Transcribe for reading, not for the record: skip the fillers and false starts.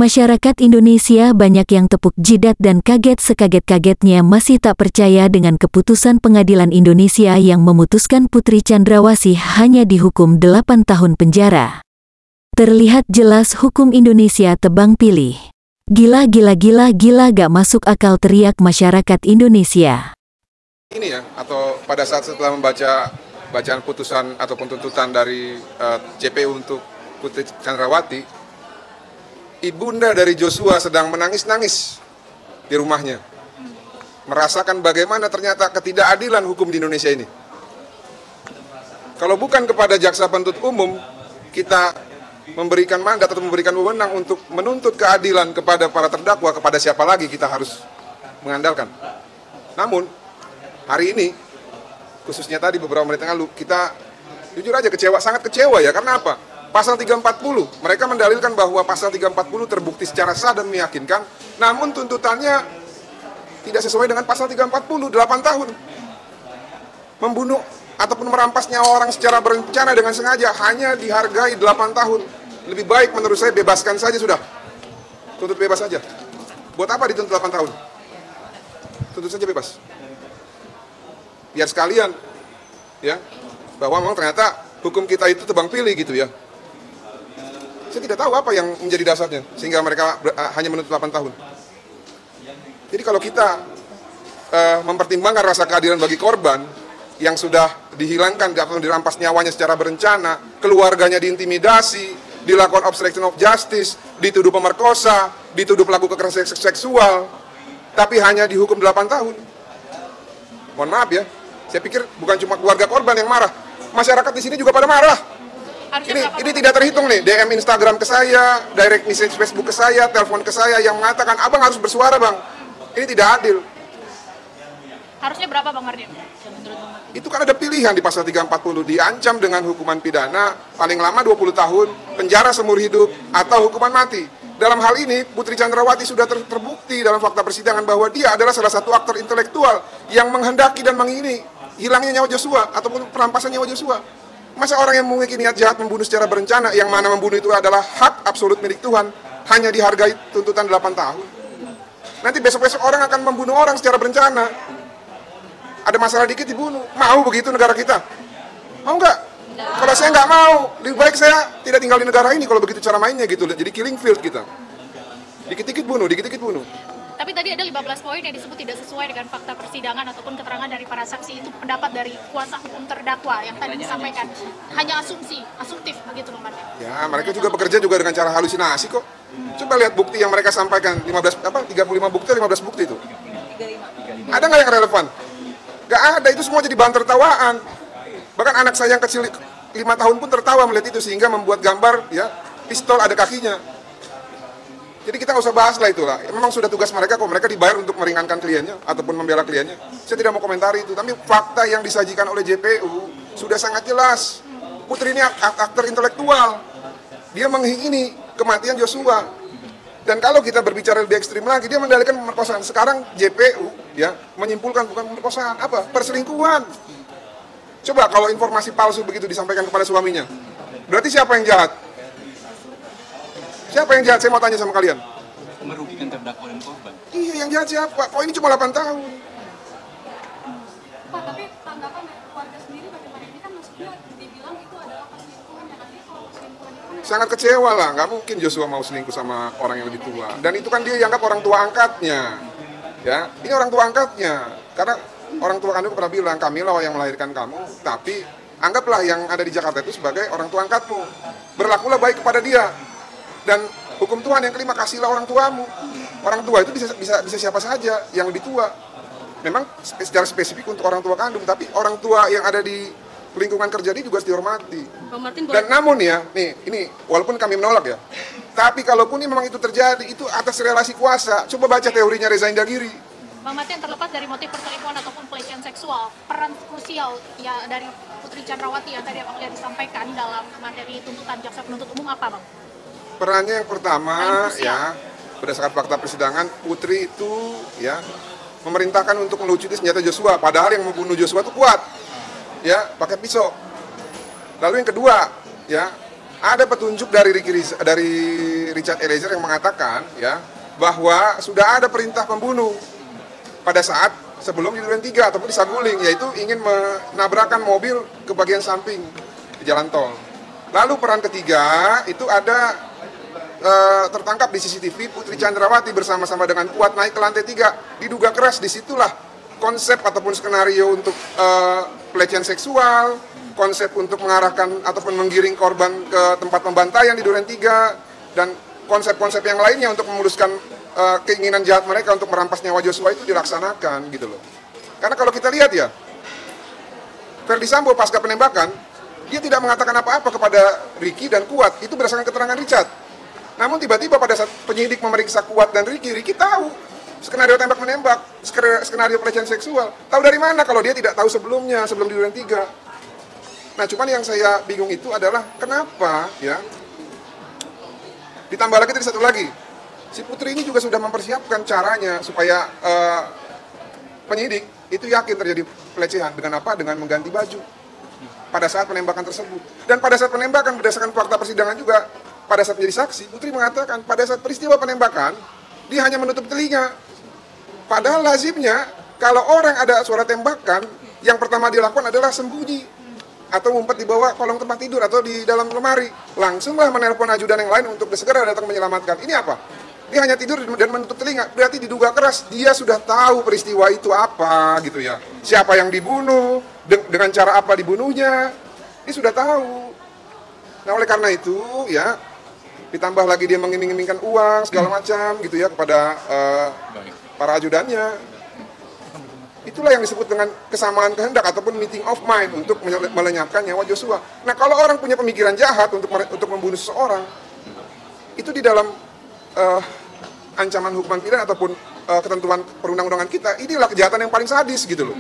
Masyarakat Indonesia banyak yang tepuk jidat dan kaget sekaget-kagetnya masih tak percaya dengan keputusan Pengadilan Indonesia yang memutuskan Putri Chandrawasih hanya dihukum 8 tahun penjara. Terlihat jelas hukum Indonesia tebang pilih. Gila gila gila gila gak masuk akal, teriak masyarakat Indonesia. Ini ya, atau pada saat setelah membaca bacaan putusan ataupun tuntutan dari JPU untuk Putri Chandrawati, ibunda dari Joshua sedang menangis-nangis di rumahnya, merasakan bagaimana ternyata ketidakadilan hukum di Indonesia ini. Kalau bukan kepada jaksa penuntut umum, kita memberikan mandat atau memberikan wewenang untuk menuntut keadilan kepada para terdakwa, kepada siapa lagi kita harus mengandalkan. Namun, hari ini, khususnya tadi beberapa menit yang lalu, kita jujur aja kecewa, sangat kecewa ya, karena apa? Pasal 340, mereka mendalilkan bahwa pasal 340 terbukti secara sah dan meyakinkan, namun tuntutannya tidak sesuai dengan pasal 340, 8 tahun. Membunuh ataupun merampas nyawa orang secara berencana dengan sengaja hanya dihargai 8 tahun. Lebih baik menurut saya bebaskan saja sudah. Tuntut bebas saja. Buat apa dituntut 8 tahun? Tuntut saja bebas. Biar sekalian, ya, bahwa memang ternyata hukum kita itu tebang pilih gitu ya. Saya tidak tahu apa yang menjadi dasarnya sehingga mereka hanya menuntut 8 tahun. Jadi kalau kita mempertimbangkan rasa keadilan bagi korban yang sudah dihilangkan atau dirampas nyawanya secara berencana, keluarganya diintimidasi, dilakukan obstruction of justice, dituduh pemerkosa, dituduh pelaku kekerasan seksual, tapi hanya dihukum 8 tahun. Mohon maaf ya, saya pikir bukan cuma keluarga korban yang marah, masyarakat di sini juga pada marah. Ini tidak terhitung nih, DM Instagram ke saya, direct message Facebook ke saya, telepon ke saya yang mengatakan, abang harus bersuara bang, ini tidak adil. Harusnya berapa Bang Mardin? Itu kan ada pilihan di pasal 340, diancam dengan hukuman pidana, paling lama 20 tahun, penjara seumur hidup, atau hukuman mati. Dalam hal ini, Putri Chandrawati sudah terbukti dalam fakta persidangan bahwa dia adalah salah satu aktor intelektual yang menghendaki dan mengingini hilangnya nyawa Joshua, ataupun perampasan nyawa Joshua. Masa orang yang memiliki niat jahat membunuh secara berencana, yang mana membunuh itu adalah hak absolut milik Tuhan, hanya dihargai tuntutan 8 tahun. Nanti besok-besok orang akan membunuh orang secara berencana. Ada masalah dikit dibunuh. Mau begitu negara kita? Mau nggak? Kalau saya nggak mau, lebih baik saya tidak tinggal di negara ini kalau begitu cara mainnya gitu. Jadi killing field kita. Dikit-dikit bunuh, dikit-dikit bunuh. Tapi tadi ada 15 poin yang disebut tidak sesuai dengan fakta persidangan ataupun keterangan dari para saksi. Itu pendapat dari kuasa hukum terdakwa yang tadi disampaikan. Hanya asumtif begitu Bang Mardin. Ya, mereka juga bekerja juga dengan cara halusinasi kok. Coba lihat bukti yang mereka sampaikan, 35 bukti, 15 bukti itu. 35. Ada nggak yang relevan? Nggak ada, itu semua jadi bahan tertawaan. Bahkan anak saya yang kecil 5 tahun pun tertawa melihat itu sehingga membuat gambar ya pistol ada kakinya. Jadi kita nggak usah bahas lah itulah. Memang sudah tugas mereka kok, mereka dibayar untuk meringankan kliennya ataupun membela kliennya. Saya tidak mau komentari itu, tapi fakta yang disajikan oleh JPU sudah sangat jelas. Putri ini aktor intelektual. Dia mengingini kematian Joshua. Dan kalau kita berbicara lebih ekstrim lagi, dia mendalilkan pemerkosaan. Sekarang JPU ya menyimpulkan bukan pemerkosaan, apa? Perselingkuhan. Coba kalau informasi palsu begitu disampaikan kepada suaminya, berarti siapa yang jahat? Siapa yang jahat? Saya mau tanya sama kalian. Merugikan terdakwa dan korban. Iya, yang jahat siapa? Kok ini cuma 8 tahun? Pak, tapi tanggapan keluarga sendiri bagaimana? Ini kan maksudnya dibilang itu adalah perselingkuhan. Yang nanti kalau perselingkuhan itu... Sangat kecewa lah, nggak mungkin Joshua mau selingkuh sama orang yang lebih tua. Dan itu kan dia dianggap orang tua angkatnya. Ya, ini orang tua angkatnya. Karena orang tua kandung pernah bilang, kamilah yang melahirkan kamu, tapi anggaplah yang ada di Jakarta itu sebagai orang tua angkatmu. Berlakulah baik kepada dia. Dan hukum Tuhan yang kelima, kasihlah orang tuamu. Orang tua itu bisa siapa saja yang lebih tua. Memang secara spesifik untuk orang tua kandung, tapi orang tua yang ada di lingkungan kerja ini juga harus dihormati. Dan namun ya, nih ini walaupun kami menolak ya, tapi kalaupun ini memang itu terjadi, itu atas relasi kuasa. Coba baca teorinya Reza Indragiri. Bang Mardin, terlepas dari motif perselingkuhan ataupun pelecehan seksual, peran krusial ya dari Putri Chandrawati yang tadi Abang Lihat disampaikan dalam materi tuntutan jaksa penuntut umum apa Bang? Perannya yang pertama ya, berdasarkan fakta persidangan, Putri itu ya memerintahkan untuk melucuti senjata Joshua, padahal yang membunuh Joshua itu kuat, ya pakai pisau. Lalu yang kedua, ya ada petunjuk dari Richard Eliezer yang mengatakan ya bahwa sudah ada perintah pembunuh pada saat sebelum di Duren 3 ataupun di Saguling, yaitu ingin menabrakkan mobil ke bagian samping di jalan tol. Lalu peran ketiga itu ada tertangkap di CCTV Putri Chandrawati bersama-sama dengan Kuat naik ke lantai 3, diduga keras. Disitulah konsep ataupun skenario untuk pelecehan seksual, konsep untuk mengarahkan ataupun menggiring korban ke tempat pembantaian di Duren 3, dan konsep-konsep yang lainnya untuk memuluskan keinginan jahat mereka untuk merampas nyawa Joshua itu dilaksanakan gitu loh. Karena kalau kita lihat ya, Verdi Sambo pasca penembakan, dia tidak mengatakan apa-apa kepada Ricky dan Kuat, itu berdasarkan keterangan Richard. Namun tiba-tiba pada saat penyidik memeriksa Kuat dan Ricky tahu skenario tembak-menembak, skenario pelecehan seksual. Tahu dari mana kalau dia tidak tahu sebelumnya, sebelum di Duren 3. Nah, cuman yang saya bingung itu adalah kenapa ya, ditambah lagi tadi satu lagi, si Putri ini juga sudah mempersiapkan caranya supaya penyidik itu yakin terjadi pelecehan. Dengan apa? Dengan mengganti baju pada saat penembakan tersebut. Dan pada saat penembakan, berdasarkan fakta persidangan juga, pada saat menjadi saksi, Putri mengatakan pada saat peristiwa penembakan, dia hanya menutup telinga. Padahal lazimnya, kalau orang ada suara tembakan, yang pertama dilakukan adalah sembunyi, atau ngumpet di bawah kolong tempat tidur, atau di dalam lemari. Langsunglah menelpon ajudan yang lain untuk segera datang menyelamatkan. Ini apa? Dia hanya tidur dan menutup telinga, berarti diduga keras. Dia sudah tahu peristiwa itu apa, gitu ya. Siapa yang dibunuh, dengan cara apa dibunuhnya, dia sudah tahu. Nah, oleh karena itu, ya, ditambah lagi dia mengiming-imingkan uang segala macam gitu ya kepada para ajudannya. Itulah yang disebut dengan kesamaan kehendak ataupun meeting of mind untuk melenyapkan nyawa Joshua. Nah, kalau orang punya pemikiran jahat untuk membunuh seseorang, itu di dalam ancaman hukuman pidana ataupun ketentuan perundang-undangan kita, inilah kejahatan yang paling sadis gitu loh.